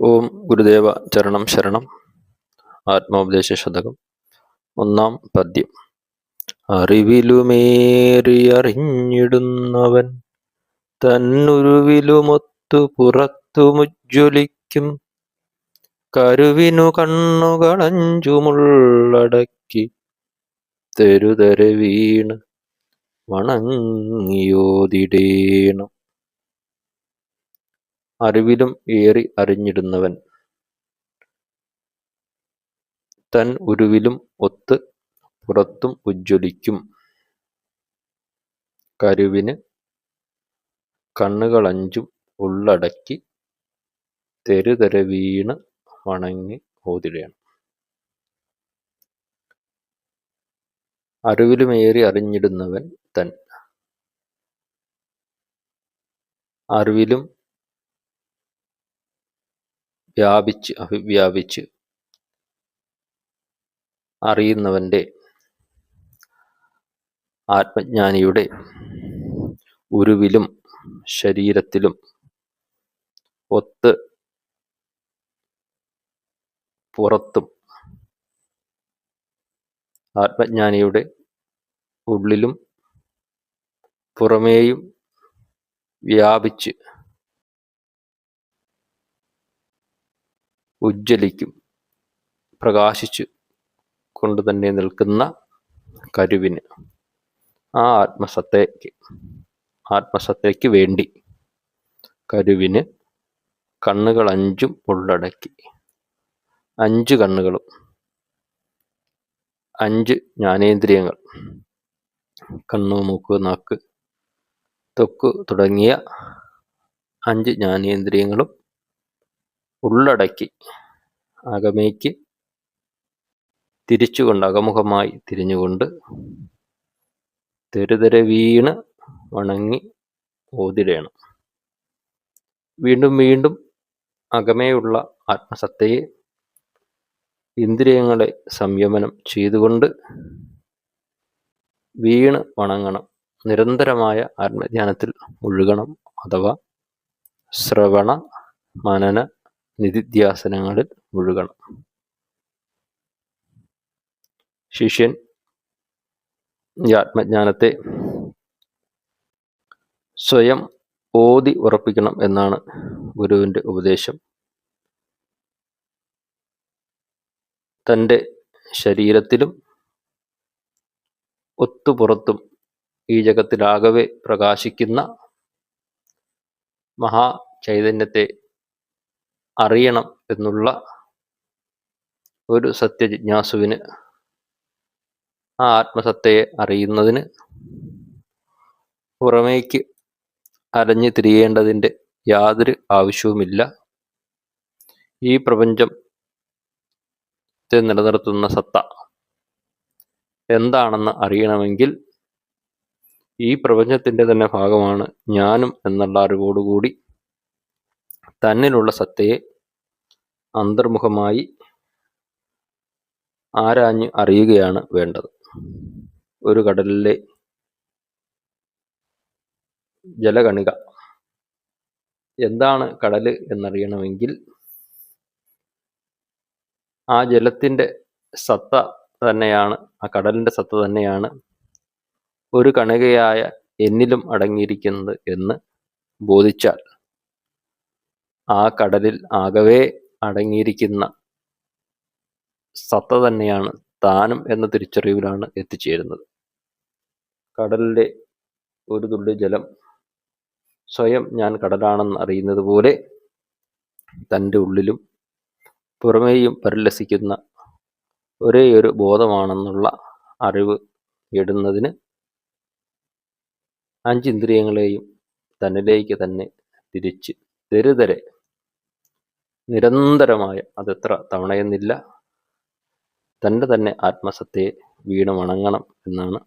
ഓം ഗുരുദേവ ചരണം ശരണം. ആത്മോപദേശ ശതകം. ഒന്നാം പദ്യം. അറിവിലുമേറിയറിഞ്ഞിടുന്നവൻ തന്നുരുവിലുമൊത്തു പുറത്തുമുജ്ജ്വലിക്കും. കരുവിനു കണ്ണുകളഞ്ചുമുള്ളടക്കി തെരുതെരെ വീണ് വണങ്ങിയോതിടേണം. അറിവിലും ഏറി അറിഞ്ഞിടുന്നവൻ തൻ ഉരുവിലും ഒത്ത് പുറത്തും ഉജ്ജ്വലിക്കും. കരുവിന് കണ്ണുകളഞ്ചും ഉള്ളടക്കി തെരുതെരെ വീണ് വണങ്ങി ഓതിടേണം. അറിവിലുമേറി അറിഞ്ഞിടുന്നവൻ തൻ. അറിവിലും വ്യാപിച്ച് അഭിവ്യാപിച്ച് അറിയുന്നവൻ്റെ, ആത്മജ്ഞാനിയുടെ ഉരുവിലും ശരീരത്തിലും ഒത്ത് പുറത്തും, ആത്മജ്ഞാനിയുടെ ഉള്ളിലും പുറമേയും വ്യാപിച്ച് ഉജ്ജ്വലിക്കും, പ്രകാശിച്ചു കൊണ്ട് തന്നെ നിൽക്കുന്ന കരുവിന്, ആ ആത്മസത്തയ്ക്ക് വേണ്ടി കരുവിന് കണ്ണുകൾ അഞ്ചും ഉള്ളടക്കി. 5 കണ്ണുകളും 5 ജ്ഞാനേന്ദ്രിയങ്ങൾ, കണ്ണു, മൂക്ക്, നാക്ക്, ത്വക്ക് തുടങ്ങിയ 5 ജ്ഞാനേന്ദ്രിയങ്ങളും ഉള്ളടക്കി അകമേക്ക് തിരിച്ചുകൊണ്ട്, അകമുഖമായി തിരിഞ്ഞുകൊണ്ട് തെരുതെരെ വീണ് വണങ്ങി ഓതിടേണം. വീണ്ടും വീണ്ടും അകമേയുള്ള ആത്മസത്തയെ ഇന്ദ്രിയങ്ങളെ സംയമനം ചെയ്തുകൊണ്ട് വീണ് വണങ്ങണം. നിരന്തരമായ ആത്മജ്ഞാനത്തിൽ മുഴുകണം. അഥവാ ശ്രവണ മനന നിധിധ്യാസനങ്ങളിൽ മുഴുകണം. ശിഷ്യൻ ഈ ആത്മജ്ഞാനത്തെ സ്വയം ഓതി ഉറപ്പിക്കണം എന്നാണ് ഗുരുവിൻ്റെ ഉപദേശം. തൻ്റെ ശരീരത്തിലും ഒത്തുപുറത്തും ഈ ജഗത്തിലാകവെ പ്രകാശിക്കുന്ന മഹാചൈതന്യത്തെ അറിയണം എന്നുള്ള ഒരു സത്യജിജ്ഞാസുവിന്, ആ ആത്മസത്തയെ അറിയുന്നതിന് പുറമേക്ക് അലഞ്ഞു തിരിയേണ്ടതിൻ്റെ യാതൊരു ആവശ്യവുമില്ല. ഈ പ്രപഞ്ചത്തെ നിലനിർത്തുന്ന സത്ത എന്താണെന്ന് അറിയണമെങ്കിൽ ഈ പ്രപഞ്ചത്തിൻ്റെ തന്നെ ഭാഗമാണ് ഞാനും എന്നുള്ള അറിവോടുകൂടി തന്നിലുള്ള സത്തയെ അന്തർമുഖമായി ആരാഞ്ഞ് അറിയുകയാണ് വേണ്ടത്. ഒരു കടലിലെ ജലകണിക, എന്താണ് കടല് എന്നറിയണമെങ്കിൽ ആ ജലത്തിൻ്റെ സത്ത തന്നെയാണ്, ആ കടലിൻ്റെ സത്ത തന്നെയാണ് ഒരു കണികയായ എന്നിലും അടങ്ങിയിരിക്കുന്നത് എന്ന് ബോധിച്ചാൽ ആ കടലിൽ ആകവേ അടങ്ങിയിരിക്കുന്ന സത്ത തന്നെയാണ് താനും എന്ന തിരിച്ചറിവിലാണ് എത്തിച്ചേരുന്നത്. കടലിലെ ഒരു തുള്ളി ജലം സ്വയം ഞാൻ കടലാണെന്ന് അറിയുന്നത് പോലെ തൻ്റെ ഉള്ളിലും പുറമേയും പരിലസിക്കുന്ന ഒരേ ഒരു ബോധമാണെന്നുള്ള അറിവ് നേടുന്നതിന് 5 ഇന്ദ്രിയങ്ങളെയും തന്നിലേക്ക് തന്നെ തിരിച്ച് തെരുതെരെ നിരന്തരമായ, അതെത്ര തവണയെന്നില്ല, തൻ്റെ തന്നെ ആത്മസത്തയെ വീണ് വണങ്ങണം എന്നാണ്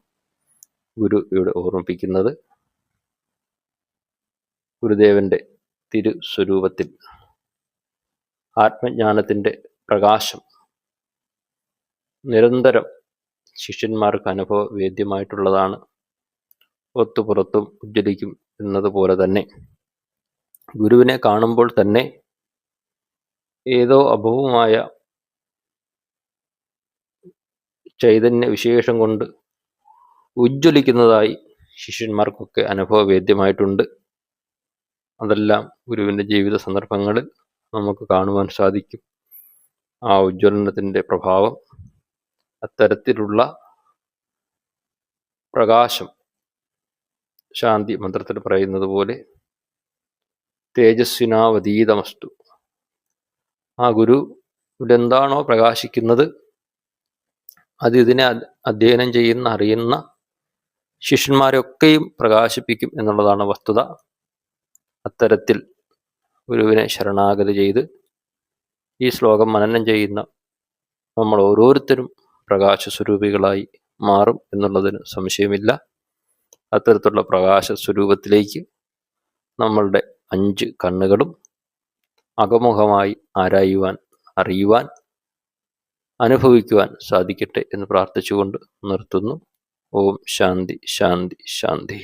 ഗുരു ഇവിടെ ഓർമ്മിപ്പിക്കുന്നത്. ഗുരുദേവൻ്റെ തിരുസ്വരൂപത്തിൽ ആത്മജ്ഞാനത്തിൻ്റെ പ്രകാശം നിരന്തരം ശിഷ്യന്മാർക്ക് അനുഭവവേദ്യമായിട്ടുള്ളതാണ്. ഒത്തുപുറത്തും ഉജ്ജ്വലിക്കും എന്നതുപോലെ തന്നെ ഗുരുവിനെ കാണുമ്പോൾ തന്നെ ഏതോ അഭവമായ ചൈതന്യ വിശേഷം കൊണ്ട് ഉജ്ജ്വലിക്കുന്നതായി ശിഷ്യന്മാർക്കൊക്കെ അനുഭവവേദ്യമായിട്ടുണ്ട്. അതെല്ലാം ഗുരുവിൻ്റെ ജീവിത സന്ദർഭങ്ങളിൽ നമുക്ക് കാണുവാൻ സാധിക്കും. ആ ഉജ്ജ്വലനത്തിൻ്റെ പ്രഭാവം അത്തരത്തിലുള്ള പ്രകാശം, ശാന്തി മന്ത്രത്തിൽ പറയുന്നത് പോലെ തേജസ്വിനാവതീതമസ്തു. ആ ഗുരു ഇതെന്താണോ പ്രകാശിക്കുന്നത് അത് ഇതിനെ അധ്യയനം ചെയ്യുന്ന, അറിയുന്ന ശിഷ്യന്മാരൊക്കെയും പ്രകാശിപ്പിക്കും എന്നുള്ളതാണ് വസ്തുത. അത്തരത്തിൽ ഗുരുവിനെ ശരണാഗതി ചെയ്ത് ഈ ശ്ലോകം മനനം ചെയ്യുന്ന നമ്മൾ ഓരോരുത്തരും പ്രകാശസ്വരൂപികളായി മാറും എന്നുള്ളതിന് സംശയമില്ല. അത്തരത്തിലുള്ള പ്രകാശസ്വരൂപത്തിലേക്ക് നമ്മളുടെ 5 കണ്ണുകളും അകമുഖമായി ആരായുവാൻ, അറിയുവാൻ, അനുഭവിക്കുവാൻ സാധിക്കട്ടെ എന്ന് പ്രാർത്ഥിച്ചുകൊണ്ട് നിർത്തുന്നു. ഓം ശാന്തി ശാന്തി ശാന്തി.